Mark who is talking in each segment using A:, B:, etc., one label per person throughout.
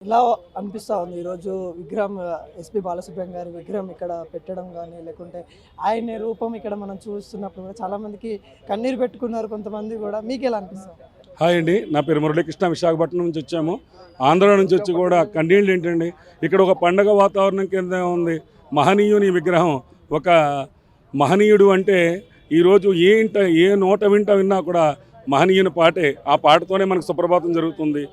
A: ఇలా అనిపిస్తా ఉంది ఈరోజు విగ్రహం ఎస్పి బాలసుబ్రహ్మణ్యం గారి విగ్రహం ఇక్కడ పెట్టడం కానీ లేకుంటే ఆయన రూపం ఇక్కడ మనం చూస్తున్నప్పుడు కూడా చాలామందికి కన్నీరు పెట్టుకున్నారు కొంతమంది కూడా. మీకు ఎలా అనిపిస్తుంది?
B: హాయ్ అండి, నా పేరు మురళీకృష్ణ. విశాఖపట్నం నుంచి వచ్చాము. ఆంధ్ర నుంచి వచ్చి కూడా కన్నీళ్ళు ఏంటండి, ఇక్కడ ఒక పండగ వాతావరణం కింద ఉంది. మహనీయుని విగ్రహం, ఒక మహనీయుడు అంటే ఈరోజు ఏ నోట విన్నా కూడా మహనీయుని పాటే. ఆ పాటతోనే మనకు సుప్రభాతం జరుగుతుంది.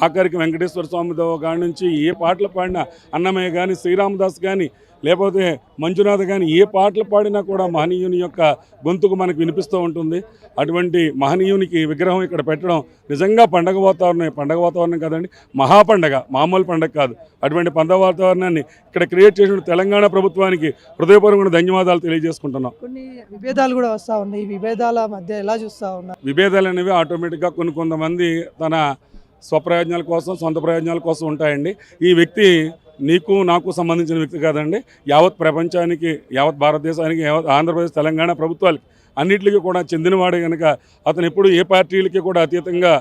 B: ఆఖరికి వెంకటేశ్వర స్వామితో కాడి నుంచి ఏ పాటలు పాడినా, అన్నమయ్య కానీ, శ్రీరామదాస్ కానీ, లేకపోతే మంజునాథ్ కానీ, ఏ పాటలు పాడినా కూడా మహనీయుని యొక్క గొంతుకు మనకు వినిపిస్తూ ఉంటుంది. అటువంటి మహనీయునికి విగ్రహం ఇక్కడ పెట్టడం నిజంగా పండగ వాతావరణం కాదండి, మహాపండగ, మామూలు పండగ కాదు. అటువంటి పండగ వాతావరణాన్ని ఇక్కడ క్రియేట్ చేసిన తెలంగాణ ప్రభుత్వానికి హృదయపూర్వక ధన్యవాదాలు తెలియజేసుకుంటున్నాం.
A: కొన్ని విభేదాలు కూడా వస్తూ ఉన్నాయి. ఈ విభేదాల మధ్య ఎలా చూస్తూ ఉన్నారు?
B: విభేదాలు అనేవి ఆటోమేటిక్గా కొంతమంది తన స్వప్రయోజనాల కోసం, సొంత ప్రయోజనాల కోసం ఉంటాయండి. ఈ వ్యక్తి నీకు నాకు సంబంధించిన వ్యక్తి కాదండి, యావత్ ప్రపంచానికి, యావత్ భారతదేశానికి, యావత్ ఆంధ్రప్రదేశ్, తెలంగాణ ప్రభుత్వాలకి అన్నింటికి కూడా చెందినవాడే కనుక అతను ఎప్పుడు ఏ పార్టీలకి కూడా అతీతంగా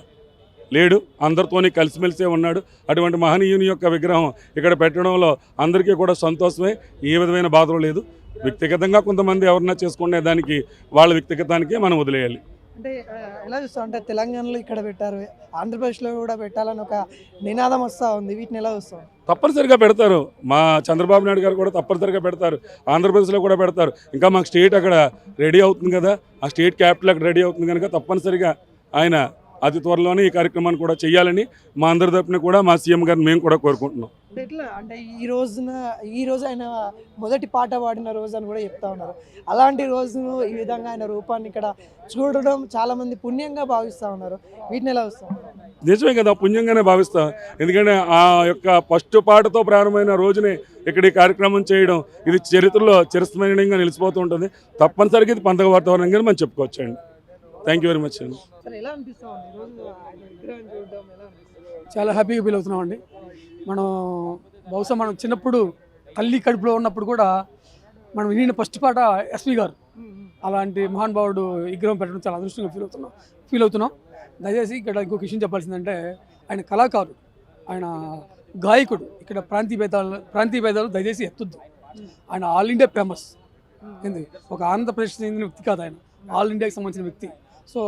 B: లేడు, అందరితోని కలిసిమెలిసే ఉన్నాడు. అటువంటి మహనీయుని యొక్క విగ్రహం ఇక్కడ పెట్టడంలో అందరికీ కూడా సంతోషమే, ఏ విధమైన బాధలు లేదు. వ్యక్తిగతంగా కొంతమంది ఎవరన్నా చేసుకునే దానికి వాళ్ళ వ్యక్తిగతానికే మనం వదిలేయాలి.
A: అంటే ఎలా చూస్తాం అంటే తెలంగాణలో ఇక్కడ పెట్టారు, ఆంధ్రప్రదేశ్లో కూడా పెట్టాలని ఒక నినాదం వస్తూ ఉంది. వీటిని ఎలా చూస్తాం?
B: తప్పనిసరిగా పెడతారు. మా చంద్రబాబు నాయుడు గారు కూడా తప్పనిసరిగా పెడతారు. ఆంధ్రప్రదేశ్లో కూడా పెడతారు. ఇంకా మాకు స్టేట్ అక్కడ రెడీ అవుతుంది కదా, ఆ స్టేట్ క్యాపిటల్ అక్కడ రెడీ అవుతుంది కనుక తప్పనిసరిగా ఆయన అతి త్వరలోనే ఈ కార్యక్రమాన్ని కూడా చేయాలని మా అందరి తరపున కూడా మా సీఎం గారిని మేము కూడా కోరుకుంటున్నాం.
A: ఎట్లా అంటే ఈ రోజు ఆయన మొదటి పాట పాడిన రోజు అని కూడా చెప్తా ఉన్నారు. అలాంటి రోజును ఈ విధంగా ఆయన రూపాన్ని ఇక్కడ చూడడం చాలా మంది పుణ్యంగా భావిస్తూ ఉన్నారు. వీటిని ఎలా వస్తాం?
B: నిజమే కదా, పుణ్యంగానే భావిస్తాం. ఎందుకంటే ఆ యొక్క ఫస్ట్ పాటతో ప్రారంభమైన రోజునే ఇక్కడ ఈ కార్యక్రమం చేయడం, ఇది చరిత్రలో చిరస్మరణీయంగా నిలిచిపోతూ ఉంటుంది. తప్పనిసరిగా ఇది పండగ వాతావరణంగా మనం చెప్పుకోవచ్చండి. థ్యాంక్ యూ వెరీ మచ్ అండి.
C: చాలా హ్యాపీగా ఫీల్ అవుతున్నాం అండి. మనం చిన్నప్పుడు తల్లి కడుపులో ఉన్నప్పుడు కూడా మనం వినిన ఫస్ట్ పాట ఎస్పి గారు. అలాంటి మహానుభావుడు విగ్రహం పెట్టడం చాలా అదృష్టంగా ఫీల్ అవుతున్నాం. దయచేసి ఇక్కడ ఇంకొక విషయం చెప్పాల్సిందంటే, ఆయన కళాకారుడు, ఆయన గాయకుడు. ఇక్కడ ప్రాంతీయ భేదాలు దయచేసి ఎత్తొద్దు. ఆయన ఆల్ ఇండియా ఫేమస్. ఏంది, ఒక ఆంధ్రప్రదేశ్ చెందిన వ్యక్తి కాదు, ఆయన ఆల్ ఇండియాకి సంబంధించిన వ్యక్తి. సో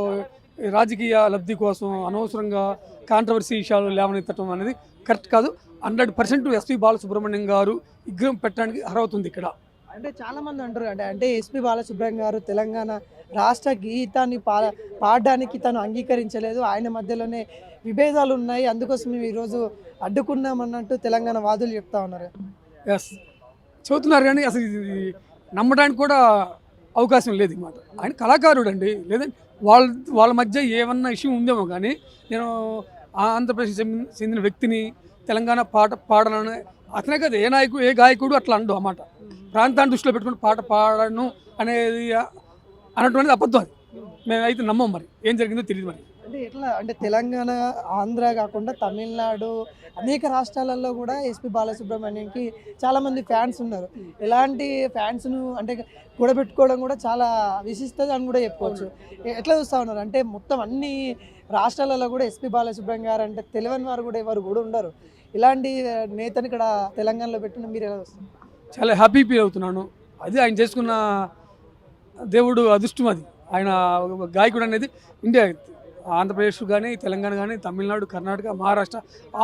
C: రాజకీయ లబ్ధి కోసం అనవసరంగా కాంట్రవర్సీ విషయాలు లేవనెత్తడం అనేది కరెక్ట్ కాదు. 100% ఎస్పి బాలసుబ్రహ్మణ్యం గారు విగ్రహం పెట్టడానికి అర్హత ఉంది ఇక్కడ.
A: అంటే చాలామంది అంటారు అంటే ఎస్పి బాలసుబ్రహ్మణ్యం గారు తెలంగాణ రాష్ట్ర గీతాన్ని పాడడానికి తను అంగీకరించలేదు, ఆయన మధ్యలోనే విభేదాలు ఉన్నాయి, అందుకోసం మేము ఈరోజు అడ్డుకున్నామన్నట్టు తెలంగాణ వాదులు చెప్తా ఉన్నారు.
C: ఎస్ చెబుతున్నారు, కానీ అసలు ఇది నమ్మడానికి కూడా అవకాశం లేదు అన్నమాట. ఆయన కళాకారుడు అండి, లేదంటే వాళ్ళ మధ్య ఏమన్నా ఇష్యూ ఉందేమో, కానీ నేను ఆంధ్రప్రదేశ్ చెందిన వ్యక్తిని తెలంగాణ పాట పాడాలని అతనే కదా, ఏ గాయకుడు అట్లా అండు అన్నమాట. ప్రాంతాన్ని దృష్టిలో పెట్టుకుని పాట పాడను అనేది అన్నటువంటిది అబద్ధం. అది మేమైతే నమ్మం. మరి ఏం జరిగిందో తెలియదు. మరి
A: అంటే ఎట్లా అంటే తెలంగాణ, ఆంధ్ర కాకుండా తమిళనాడు, అనేక రాష్ట్రాలలో కూడా ఎస్పి బాలసుబ్రహ్మణ్యంకి చాలామంది ఫ్యాన్స్ ఉన్నారు. ఇలాంటి ఫ్యాన్స్ను అంటే కూడబెట్టుకోవడం కూడా చాలా విశిష్టత అని కూడా చెప్పుకోవచ్చు. ఎట్లా చూస్తూ ఉన్నారు అంటే మొత్తం అన్ని రాష్ట్రాలలో కూడా ఎస్పి బాలసుబ్రహ్మణ్యం గారు అంటే తెలియని వారు కూడా ఎవరు కూడా ఉండరు. ఇలాంటి నేతను ఇక్కడ తెలంగాణలో పెట్టిన మీరు ఎలా వస్తారు?
C: చాలా హ్యాపీ ఫీల్ అవుతున్నాను. అది ఆయన చేసుకున్న దేవుడు అదృష్టం. అది ఆయన గాయకుడు అనేది ఇండియా, ఆంధ్రప్రదేశ్ కానీ, తెలంగాణ కానీ, తమిళనాడు, కర్ణాటక, మహారాష్ట్ర,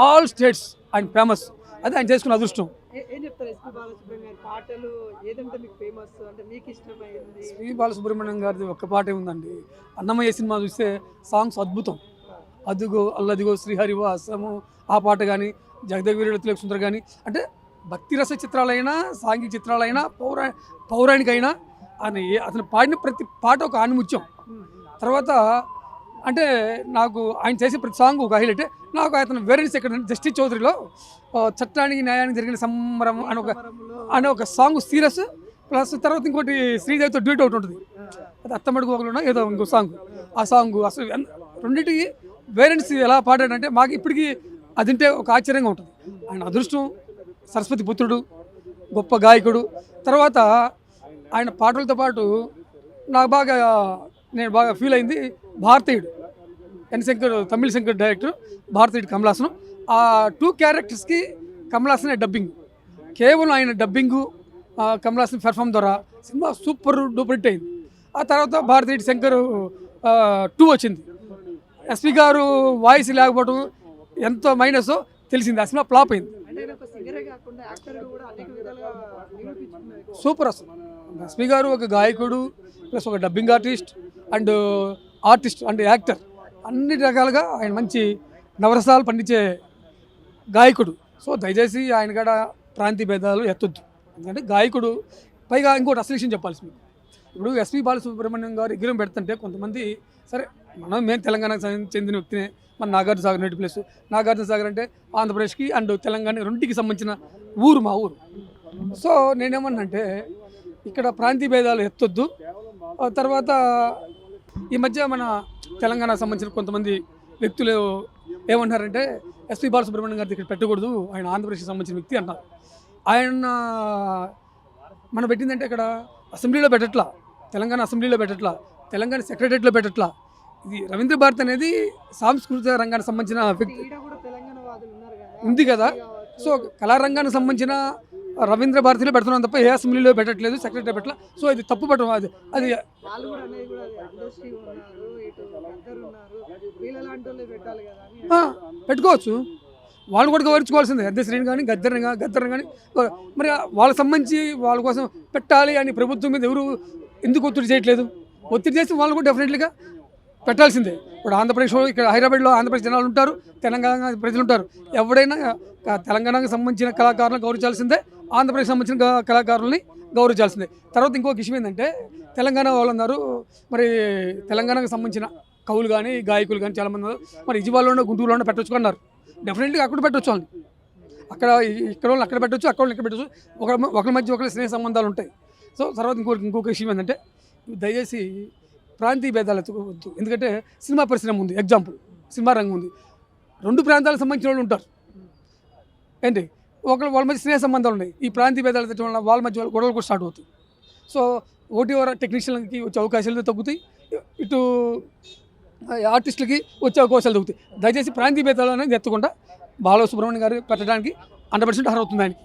C: ఆల్ స్టేట్స్ ఆయన ఫేమస్. అది ఆయన చేసుకున్న అదృష్టం.
A: ఏం చెప్తారు ఎస్పి బాలసుబ్రహ్మణ్యం పాటలు ఏదంటే మీకు ఫేమస్, అంటే మీకు ఇష్టమైంది?
C: ఎస్పి బాలసుబ్రహ్మణ్యం గారిది ఒక్క పాటే ఉందండి. అన్నమయ్య సినిమా చూస్తే సాంగ్స్ అద్భుతం. అదిగో అల్లదిగో శ్రీహరివాసము ఆ పాట కానీ, జగదేగువీరుడు తిలక్ సుందర్ కానీ, అంటే భక్తి రస చిత్రాలైనా, సాంఘిక చిత్రాలైనా, పౌరాణికైనా అతను పాడిన ప్రతి పాట ఒక ఆణిముత్యం. తర్వాత అంటే నాకు ఆయన చేసే ప్రతి సాంగ్ ఒక హైలైట్. నాకు అతను వేరెన్స్ ఎక్కడ జస్టిస్ చౌదరిలో చట్టానికి న్యాయానికి జరిగిన సంబరం అనే ఒక సాంగ్ సీరియస్, ప్లస్ తర్వాత ఇంకోటి శ్రీదేవితో డ్యూట్ ఒకటి ఉంటుంది, అది అత్తమడుగు ఒకలో ఏదో ఇంకో సాంగ్. ఆ సాంగ్ అసలు రెండింటికి వేరెన్స్ ఎలా పాడాడంటే మాకు ఇప్పటికీ అదింటే ఒక ఆశ్చర్యంగా ఉంటుంది. ఆయన అదృష్టం, సరస్వతి పుత్రుడు, గొప్ప గాయకుడు. తర్వాత ఆయన పాటలతో పాటు నేను బాగా ఫీల్ అయింది భారతీయుడు. శంకర్, తమిళ శంకర్ డైరెక్టర్ భారతీయుడు కమలాసనం. ఆ 2 క్యారెక్టర్స్కి కమల్ హాసన్ డబ్బింగ్, కేవలం ఆయన డబ్బింగు కమల్ హాసన్ పెర్ఫామ్ ద్వారా సినిమా సూపర్ డూపర్ హిట్ అయింది. ఆ తర్వాత భారతీరెడ్డి శంకర్ 2 వచ్చింది. ఎస్పి గారు వాయిస్ లేకపోవడం ఎంతో మైనస్ తెలిసింది. ఆ సినిమా ఫ్లాప్ అయింది. సూపర్ అసలు. ఎస్పి గారు ఒక గాయకుడు ప్లస్ ఒక డబ్బింగ్ ఆర్టిస్ట్ అండ్ యాక్టర్, అన్ని రకాలుగా ఆయన మంచి నవరసాలు పండించే గాయకుడు. సో దయచేసి ఆయన కాడ ప్రాంతీయ భేదాలు ఎత్తొద్దు. ఎందుకంటే గాయకుడు, పైగా ఇంకోటి అసలు విషయం చెప్పాల్సి మీకు, ఇప్పుడు ఎస్పి బాలసుబ్రహ్మణ్యం గారు ఎగ్రం పెడుతుంటే కొంతమంది సరే మేము తెలంగాణకు చెందిన వ్యక్తినే, మన నాగార్జున సాగర్ నేటి ప్లేస్. నాగార్జున సాగర్ అంటే ఆంధ్రప్రదేశ్కి అండ్ తెలంగాణ రెండింటికి సంబంధించిన ఊరు మా ఊరు. సో నేనేమన్నంటే ఇక్కడ ప్రాంతీయ భేదాలు ఎత్తొద్దు. తర్వాత ఈ మధ్య మన తెలంగాణకు సంబంధించిన కొంతమంది వ్యక్తులు ఏమన్నారంటే ఎస్పి బాలసుబ్రహ్మణ్యం గారి ఇక్కడ పెట్టకూడదు, ఆయన ఆంధ్రప్రదేశ్కి సంబంధించిన వ్యక్తి అన్నారు. ఆయన మనం పెట్టిందంటే ఇక్కడ అసెంబ్లీలో పెట్టట్లా, తెలంగాణ అసెంబ్లీలో పెట్టట్లా, తెలంగాణ సెక్రటరియట్లో పెట్టట్లా. ఇది రవీంద్ర భారత్ అనేది సాంస్కృతిక రంగానికి సంబంధించిన వ్యక్తి ఉంది కదా. సో కళారంగానికి సంబంధించిన రవీంద్ర భారతిలో పెడుతున్నాం తప్ప ఏ అసెంబ్లీలో పెట్టట్లేదు, సెక్రటరీ పెట్టలా. సో ఇది తప్పు పట్టడం. అది పెట్టుకోవచ్చు, వాళ్ళు కూడా గౌరవించుకోవాల్సిందే. అధ్యక్షుని కానీ గద్దర్ కానీ మరి వాళ్ళకి సంబంధించి వాళ్ళ కోసం పెట్టాలి అని ప్రభుత్వం మీద ఎవరు ఎందుకు ఒత్తిడి చేయట్లేదు? ఒత్తిడి చేసి వాళ్ళు కూడా డెఫినెట్లీగా పెట్టాల్సిందే. ఇప్పుడు ఆంధ్రప్రదేశ్లో ఇక్కడ హైదరాబాద్లో ఆంధ్రప్రదేశ్ జనాలు ఉంటారు, తెలంగాణ ప్రజలు ఉంటారు. ఎవడైనా తెలంగాణకు సంబంధించిన కళాకారులను గౌరవించాల్సిందే, ఆంధ్రప్రదేశ్ సంబంధించిన కళాకారులని గౌరవించాల్సిందే. తర్వాత ఇంకొక విషయం ఏంటంటే తెలంగాణ వాళ్ళు అన్నారు, మరి తెలంగాణకు సంబంధించిన కవులు కానీ గాయకులు కానీ చాలామంది ఉన్నారు, మరి ఇజిబాల్లోనే గుంటూరులోనే పెట్టొచ్చు అన్నారు. డెఫినెట్గా అక్కడ పెట్టొచ్చు వాళ్ళని, అక్కడ ఇక్కడ వాళ్ళు అక్కడ పెట్టొచ్చు, అక్కడ వాళ్ళు ఇక్కడ పెట్టొచ్చు. ఒకరి మధ్య ఒకరి స్నేహ సంబంధాలు ఉంటాయి. సో తర్వాత ఇంకొక విషయం ఏంటంటే దయచేసి ప్రాంతీయ భేదాలు ఎత్తుకోవద్దు. ఎందుకంటే సినిమా పరిశ్రమ ఉంది, ఎగ్జాంపుల్ సినిమా రంగం ఉంది, 2 ప్రాంతాలకు సంబంధించిన వాళ్ళు ఉంటారు. ఏంటి వాళ్ళ మధ్య స్నేహ సంబంధాలు ఉన్నాయి. ఈ ప్రాంతీయ భేదాలు తెచ్చడం వల్ల వాళ్ళ మధ్య గొడవలు కూడా స్టార్ట్ అవుతాయి. సో ఒకటి టెక్నీషియన్కి వచ్చే అవకాశాలు తగ్గుతాయి, ఇటు ఆర్టిస్టులకి వచ్చే అవకాశాలు తగ్గుతాయి. దయచేసి ప్రాంతీయ భేదాలు అనేది ఎత్తకుండా బాలసుబ్రహ్మణ్యం గారు పెట్టడానికి 100% అర్హత అవుతుంది ఆయనకి.